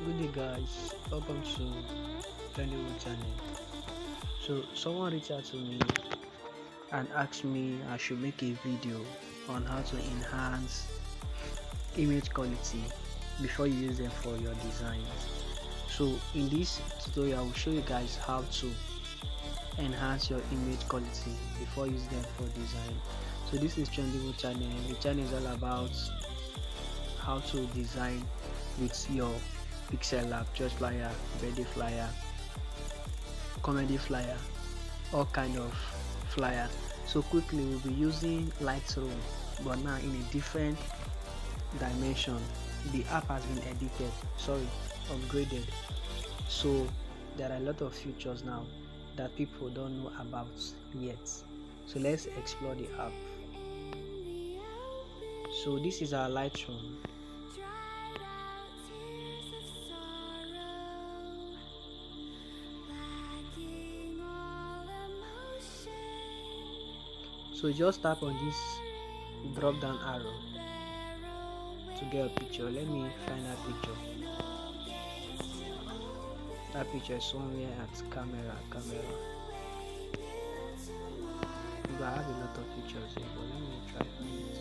Good day guys, welcome to GoodNews channel. So someone reached out to me and asked me I should make a video on how to enhance image quality before you use them for your designs. So in this tutorial I will show you guys how to enhance your image quality before using them for design. So this is GoodNews channel. The channel is all about how to design with your pixel lab, church flyer, birthday flyer, comedy flyer, all kind of flyer. So quickly we'll be using Lightroom, but now in a different dimension. The app has been upgraded. So there are a lot of features now that people don't know about yet. So let's explore the app. So this is our Lightroom. So just tap on this drop down arrow to get a picture. Let me find that picture. That picture is somewhere at camera. I have a lot of pictures here, but let me try find it.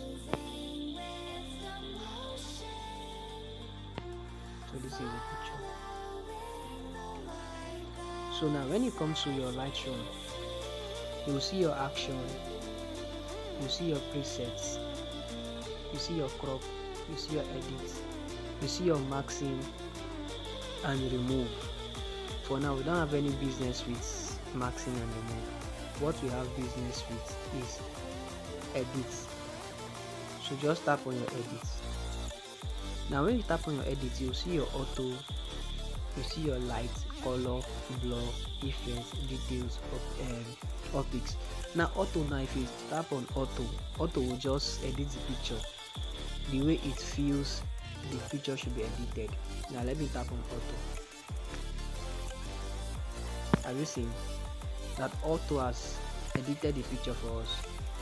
So this is a picture. So now when it comes to your Lightroom, you will see your action, you see your presets, you see your crop, you see your edits, you see your maxing and remove. For now we don't have any business with maxing and remove. What we have business with is edits. So just tap on your edits. Now when you tap on your edits, you'll see your auto, you see your light, color, blur, effects, details, optics. Now auto, now if you tap on auto will just edit the picture the way it feels the picture should be edited. Now let me tap on auto. Have you seen that auto has edited the picture for us?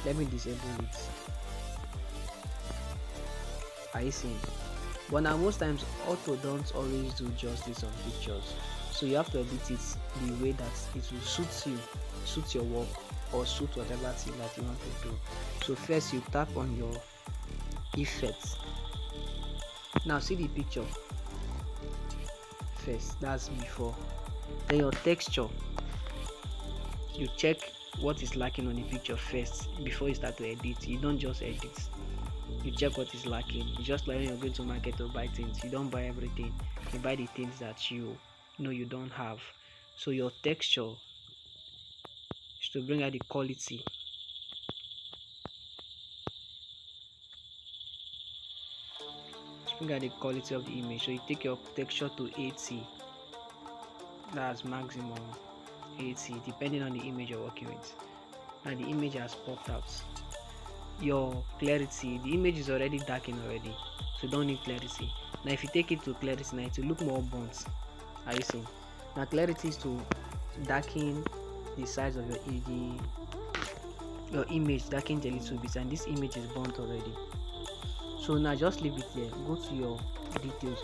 Let me disable it. Are you seeing? But now most times auto don't always do justice on pictures, so you have to edit it the way that it will suit you, suit your work, or suit whatever thing that you want to do. So first you tap on your effects. Now see the picture first, that's before. Then your texture, you check what is lacking on the picture first before you start to edit. You don't just edit, you check what is lacking. It's just like when you're going to market to buy things, you don't buy everything, you buy the things that you know you don't have. So your texture is to bring out the quality. Bring out the quality of the image. So you take your texture to 80, that's maximum 80 depending on the image you're working with. And the image has popped out. Your clarity, the image is already darkened already, so you don't need clarity. Now if you take it to clarity, now it will look more burnt. Are you seeing? Now clarity is to darken the size of your image, darken it a little bit, and this image is burnt already. So now just leave it there, go to your details.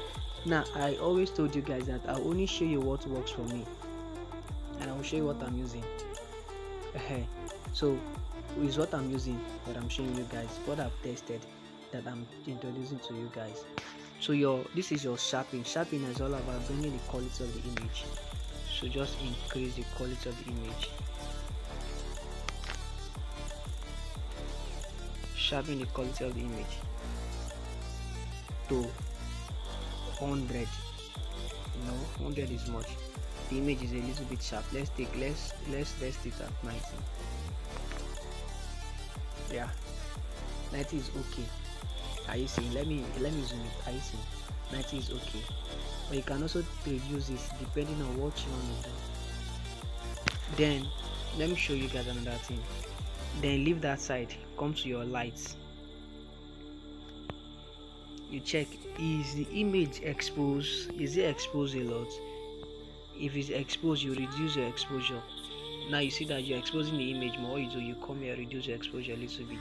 Now I always told you guys that I'll only show you what works for me, and I will show you what I'm using. So is what I'm using that I'm showing you guys, what I've tested that I'm introducing to you guys. So this is your sharpening. Sharpening is all about bringing the quality of the image. So just increase the quality of the image. Sharpen the quality of the image to 100. 100 is much. The image is a little bit sharp. Let's rest it at 90. Yeah, 90 is okay. Are you seeing? Let me zoom it. Are you seeing? 90 is okay, but you can also reduce it depending on what you want to do. Then let me show you guys another thing. Then leave that side, come to your lights. You check, is the image exposed? Is it exposed a lot? If it's exposed, you reduce your exposure. Now you see that you're exposing the image more. What you do, you come here, reduce your exposure a little bit.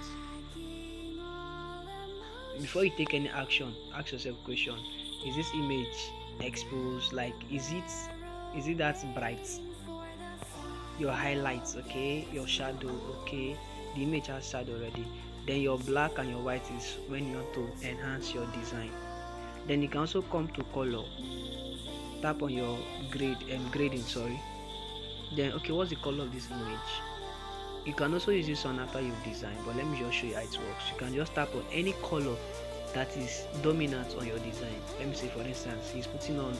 Before you take any action, ask yourself a question: is this image exposed, like is it that bright? Your highlights, okay, your shadow, okay, the image has shadow already. Then your black and your white is when you want to enhance your design. Then you can also come to color, tap on your grading, sorry. Then okay, what's the color of this image? You can also use this one after you've designed, but let me just show you how it works. You can just tap on any color that is dominant on your design. Let me say for instance he's putting on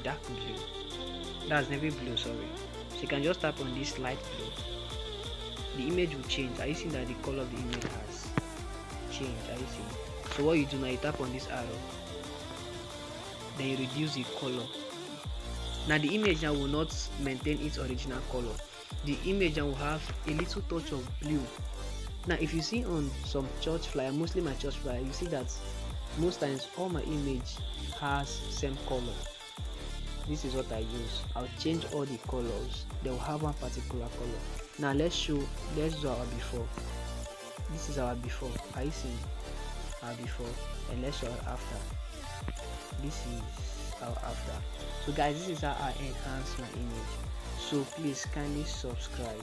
dark blue, that's navy blue, sorry. So you can just tap on this light blue, the image will change. Are you seeing that the color of the image has changed? Are you seeing? So what you do now, you tap on this arrow, then you reduce the color. Now the image now will not maintain its original color. The image now will have a little touch of blue. Now if you see on some church flyer, mostly my church flyer, you see that most times all my image has same color. This is what I use. I'll change all the colors, they will have one particular color. Now let's do our before. This is our before. Are you seeing our before? And let's show our after. This is our after. So guys, this is how I enhance my image. So please kindly subscribe,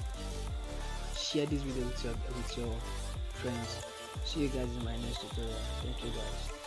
share this video with your friends. See you guys in my next tutorial. Thank you guys.